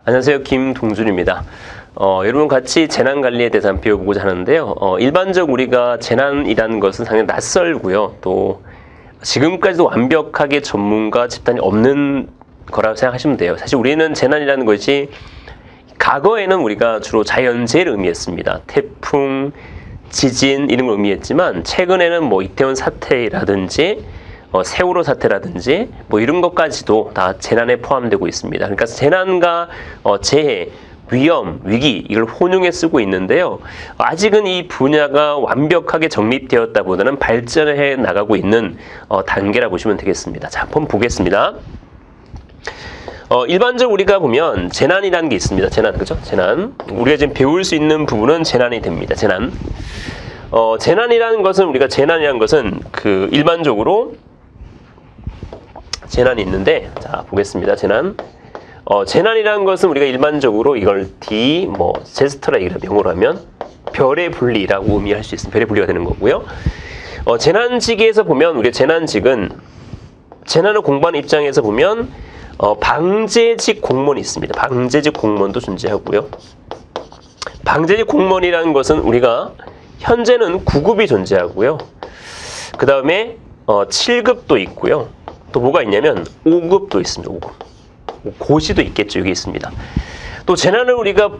안녕하세요. 김동준입니다. 여러분 같이 재난관리에 대해서 한번 배워보고자 하는데요. 일반적으로 우리가 재난이라는 것은 상당히 낯설고요. 또 지금까지도 완벽하게 전문가 집단이 없는 거라고 생각하시면 돼요. 사실 우리는 재난이라는 것이 과거에는 우리가 주로 자연재해를 의미했습니다. 태풍, 지진 이런 걸 의미했지만 최근에는 뭐 이태원 사태라든지 세월호 사태라든지 뭐 이런 것까지도 다 재난에 포함되고 있습니다. 그러니까 재난과 재해, 위험, 위기 이걸 혼용해 쓰고 있는데요. 아직은 이 분야가 완벽하게 정립되었다보다는 발전해 나가고 있는 단계라 보시면 되겠습니다. 자, 한번 보겠습니다. 일반적으로 우리가 보면 재난이라는 게 있습니다. 재난, 그죠? 재난. 우리가 지금 배울 수 있는 부분은 재난이 됩니다. 재난. 재난이라는 것은 우리가 재난이라는 것은 일반적으로 재난이 있는데, 자, 보겠습니다. 재난. 재난이라는 것은 우리가 일반적으로 이걸 제스터라 영어로 하면 별의 분리라고 의미할 수 있습니다. 별의 분리가 되는 거고요. 재난지기에서 보면 우리가 재난직은 재난을 공부하는 입장에서 보면 방재직 공무원이 있습니다. 방재직 공무원도 존재하고요. 방재직 공무원이라는 것은 우리가 현재는 9급이 존재하고요. 그 다음에 7급도 있고요. 또 뭐가 있냐면 5급도 있습니다. 5급. 고시도 있겠죠. 여기 있습니다. 또 재난을 우리가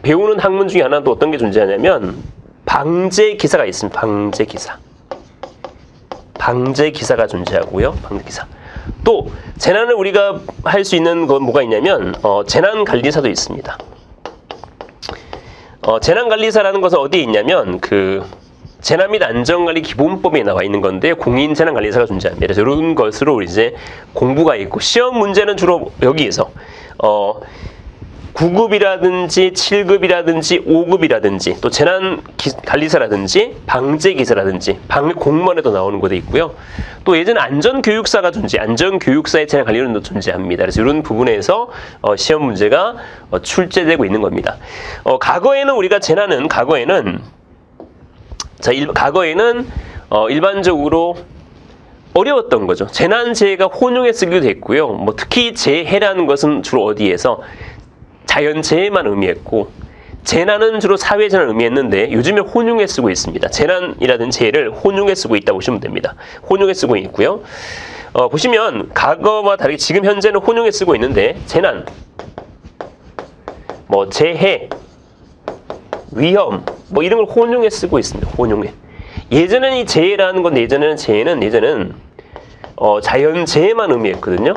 배우는 학문 중에 하나는 또 어떤 게 존재하냐면 방재기사가 있습니다. 방재기사. 방재기사가 존재하고요. 방재기사. 또 재난을 우리가 할 수 있는 건 뭐가 있냐면 재난관리사도 있습니다. 재난관리사라는 것은 어디에 있냐면 재난 및 안전관리 기본법에 나와 있는 건데 공인재난관리사가 존재합니다. 그래서 이런 것으로 이제 공부가 있고 시험 문제는 주로 여기에서 9급이라든지 7급이라든지 5급이라든지 또 재난관리사라든지 방재기사라든지 공무원에도 나오는 곳에 있고요. 또 예전 안전교육사가 안전교육사의 재난관리론도 존재합니다. 그래서 이런 부분에서 시험 문제가 출제되고 있는 겁니다. 과거에는 일반적으로 어려웠던 거죠. 재난재해가 혼용해 쓰기도 됐고요. 특히 재해라는 것은 주로 어디에서 자연재해만 의미했고 재난은 주로 사회재난을 의미했는데 요즘에 혼용해 쓰고 있습니다. 재난이라든지 재해를 혼용해 쓰고 있다고 보시면 됩니다. 혼용해 쓰고 있고요. 보시면 과거와 다르게 지금 현재는 혼용해 쓰고 있는데 재난, 재해, 위험 이런 걸 혼용해 쓰고 있습니다. 혼용해. 예전에는 이 재해라는 건 예전에는 자연재해만 의미했거든요.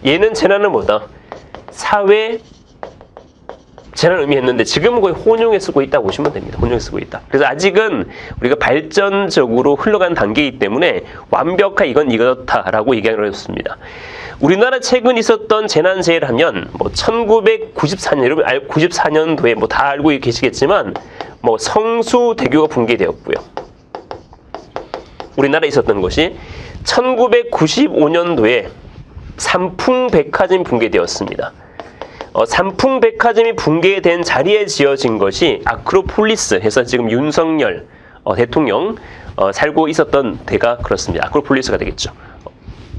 얘는 재난은 뭐다? 사회 재난을 의미했는데 지금은 거의 혼용해 쓰고 있다고 보시면 됩니다. 혼용해 쓰고 있다. 그래서 아직은 우리가 발전적으로 흘러간 단계이기 때문에 완벽한 이건 이렇다라고 얘기하기는 어렵습니다. 우리나라 최근 있었던 재난재해를 하면 1994년, 여러분 94년도에 다 알고 계시겠지만 성수대교가 붕괴되었고요. 우리나라에 있었던 것이 1995년도에 삼풍백화점이 붕괴되었습니다. 삼풍백화점이 붕괴된 자리에 지어진 것이 아크로폴리스 해서 지금 윤석열 대통령 살고 있었던 데가 그렇습니다. 아크로폴리스가 되겠죠.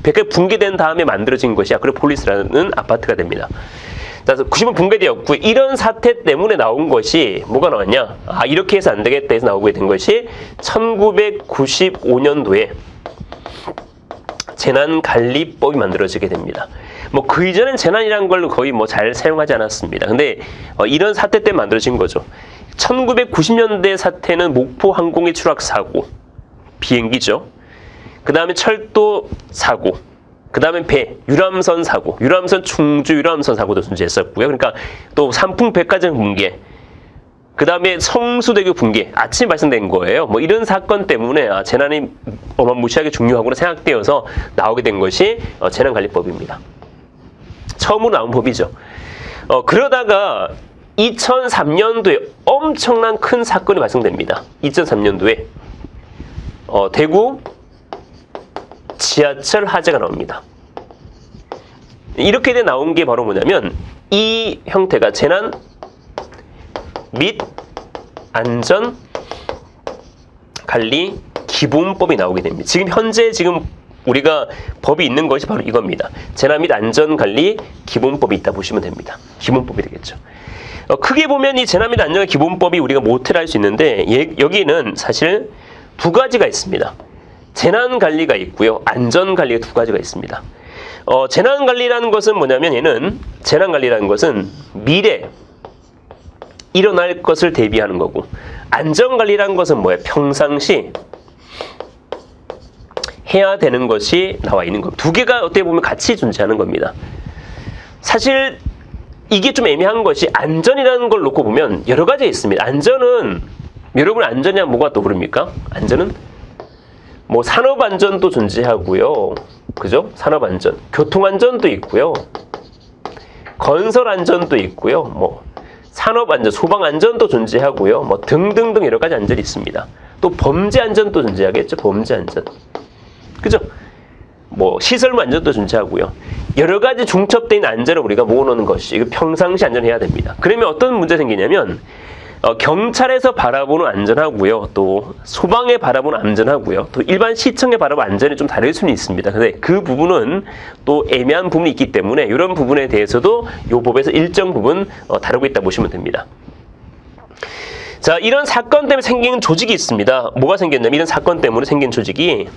백화점이 붕괴된 다음에 만들어진 것이 아크로폴리스라는 아파트가 됩니다. 그래서 90은 붕괴되었고 이런 사태 때문에 나온 것이 뭐가 나왔냐? 이렇게 해서 안 되겠다 해서 나오게 된 것이 1995년도에 재난관리법이 만들어지게 됩니다. 그 이전엔 재난이라는 걸 거의 잘 사용하지 않았습니다. 근데 이런 사태 때문에 만들어진 거죠. 1990년대 사태는 목포 항공기 추락 사고, 비행기죠. 그 다음에 철도 사고, 그 다음에 배, 유람선 사고, 충주 유람선 사고도 존재했었고요. 그러니까 또 삼풍백화점 붕괴, 그 다음에 성수대교 붕괴, 아침에 발생된 거예요. 이런 사건 때문에 재난이 어마무시하게 중요하구나 생각되어서 나오게 된 것이 재난관리법입니다. 처음으로 나온 법이죠. 그러다가 2003년도에 엄청난 큰 사건이 발생됩니다. 2003년도에 대구 지하철 화재가 나옵니다. 이렇게 나온 게 바로 뭐냐면 이 형태가 재난 및 안전관리 기본법이 나오게 됩니다. 지금 현재 우리가 법이 있는 것이 바로 이겁니다. 재난 및 안전관리 기본법이 있다 보시면 됩니다. 기본법이 되겠죠. 크게 보면 이 재난 및 안전관리 기본법이 우리가 모태를 할 수 있는데 여기는 사실 두 가지가 있습니다. 재난관리가 있고요. 안전관리가 두 가지가 있습니다. 재난관리라는 것은 뭐냐면 얘는 재난관리라는 것은 미래 일어날 것을 대비하는 거고 안전관리라는 것은 뭐예요? 평상시 해야 되는 것이 나와 있는 겁니다. 두 개가 어떻게 보면 같이 존재하는 겁니다. 사실 이게 좀 애매한 것이 안전이라는 걸 놓고 보면 여러 가지가 있습니다. 안전은 여러분 안전이란 뭐가 떠오릅니까? 안전은 뭐 산업안전도 존재하고요. 그죠? 산업안전. 교통안전도 있고요. 건설안전도 있고요. 뭐 산업안전, 소방안전도 존재하고요. 뭐 등등등 여러 가지 안전이 있습니다. 또 범죄안전도 존재하겠죠. 범죄안전. 그죠? 뭐 시설물 안전도 존재하고요. 여러 가지 중첩되어 있는 안전을 우리가 모아놓는 것이 이거 평상시 안전해야 됩니다. 그러면 어떤 문제 생기냐면 경찰에서 바라보는 안전하고요. 또 소방에 바라보는 안전하고요. 또 일반 시청에 바라보는 안전이 좀 다를 수는 있습니다. 근데 그 부분은 또 애매한 부분이 있기 때문에 이런 부분에 대해서도 이 법에서 일정 부분 다루고 있다 보시면 됩니다. 자, 이런 사건 때문에 생긴 조직이 있습니다. 뭐가 생겼냐면 이런 사건 때문에 생긴 조직이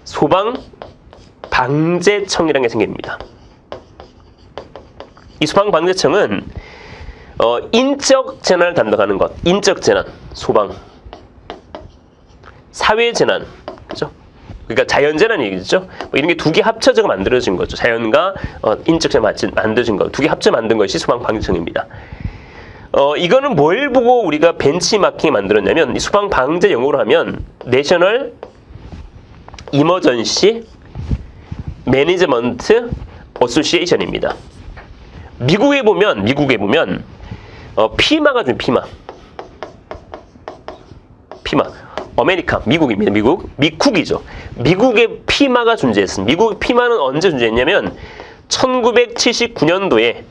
소방방재청이라는 게 생깁니다. 이 소방방재청은 인적 재난을 담당하는 것, 인적 재난, 소방, 사회 재난, 그죠? 그러니까 자연 재난 얘기죠. 뭐 이런 게 두 개 합쳐져서 만들어진 거죠. 자연과 인적 재난 만들어진 거, 두 개 합쳐 만든 것이 소방방재청입니다. 이거는 뭘 보고 우리가 벤치마킹 만들었냐면 이 소방방재 영어로 하면 내셔널 이머전시 매니지먼트 어소시에이션입니다. 미국에 보면 피마가 좀 피마 아메리카 미국입니다. 미국이죠. 미국의 피마가 존재했습니다. 미국 피마는 언제 존재했냐면 1979년도에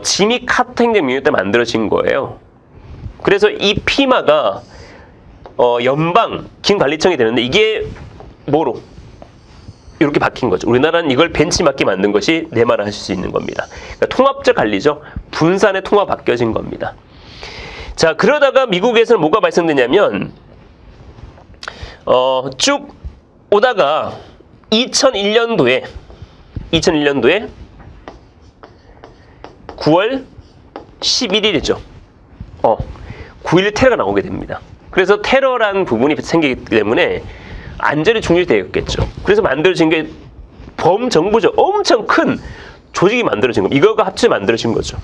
지미 카터 행정 명령 때 만들어진 거예요. 그래서 이 피마가 연방 기금관리청이 되는데 이게 뭐로 이렇게 바뀐 거죠. 우리나라는 이걸 벤치마킹 만든 것이 내 말을 하실 수 있는 겁니다. 그러니까 통합적 관리죠. 분산의 통합 바뀌어진 겁니다. 자, 그러다가 미국에서는 뭐가 발생되냐면 쭉 오다가 2001년도에 9월 11일이죠. 9.11 테러가 나오게 됩니다. 그래서 테러라는 부분이 생기기 때문에 안전이 중요되었겠죠. 그래서 만들어진 게 범정부죠. 엄청 큰 조직이 만들어진 겁니다. 이거가 합쳐 만들어진 거죠.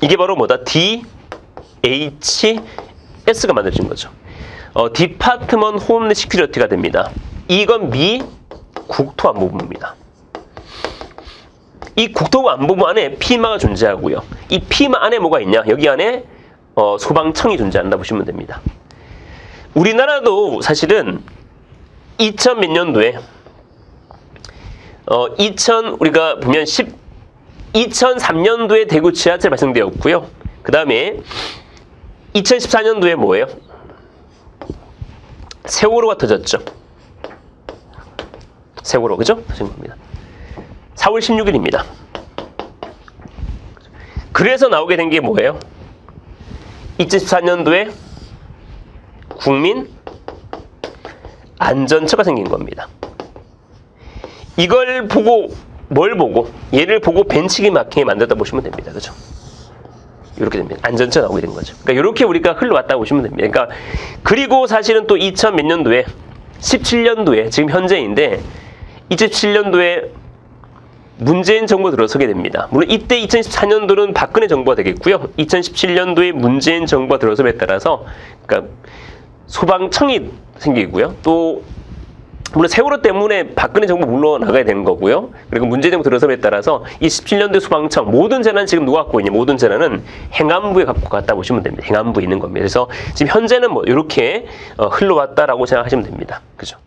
이게 바로 뭐다? DHS가 만들어진 거죠. 디파트먼트 홈 시큐리티가 됩니다. 이건 미 국토안보부입니다. 이 국토안보부 안에 피마가 존재하고요. 이 피마 안에 뭐가 있냐? 여기 안에 소방청이 존재한다 보시면 됩니다. 우리나라도 사실은 2000 몇 년도에 우리가 보면 2003년도에 대구 지하철 발생되었고요. 그 다음에 2014년도에 뭐예요? 세월호가 터졌죠. 세월호, 그죠? 4월 16일입니다. 그래서 나오게 된 게 뭐예요? 2014년도에 국민 안전처가 생긴 겁니다. 이걸 보고 뭘 보고 얘를 보고 벤치마킹에 만들다 보시면 됩니다. 그죠? 이렇게 됩니다. 안전처 나오게 된 거죠. 그러니까 이렇게 우리가 흘러왔다 보시면 됩니다. 그러니까 그리고 사실은 또 2000 몇 년도에 17년도에 지금 현재인데 27년도에 문재인 정부 들어서게 됩니다. 물론 이때 2014년도는 박근혜 정부가 되겠고요. 2017년도에 문재인 정부가 들어섬에 따라서 그러니까 소방청이 생기고요. 또 물론 세월호 때문에 박근혜 정부 물러나가야 되는 거고요. 그리고 문재인 정부 들어섬에 따라서 이 17년도에 소방청 모든 재난 지금 누가 갖고 있냐? 모든 재난은 행안부에 갖고 갔다 보시면 됩니다. 행안부에 있는 겁니다. 그래서 지금 현재는 뭐 이렇게 흘러왔다라고 생각하시면 됩니다. 그죠?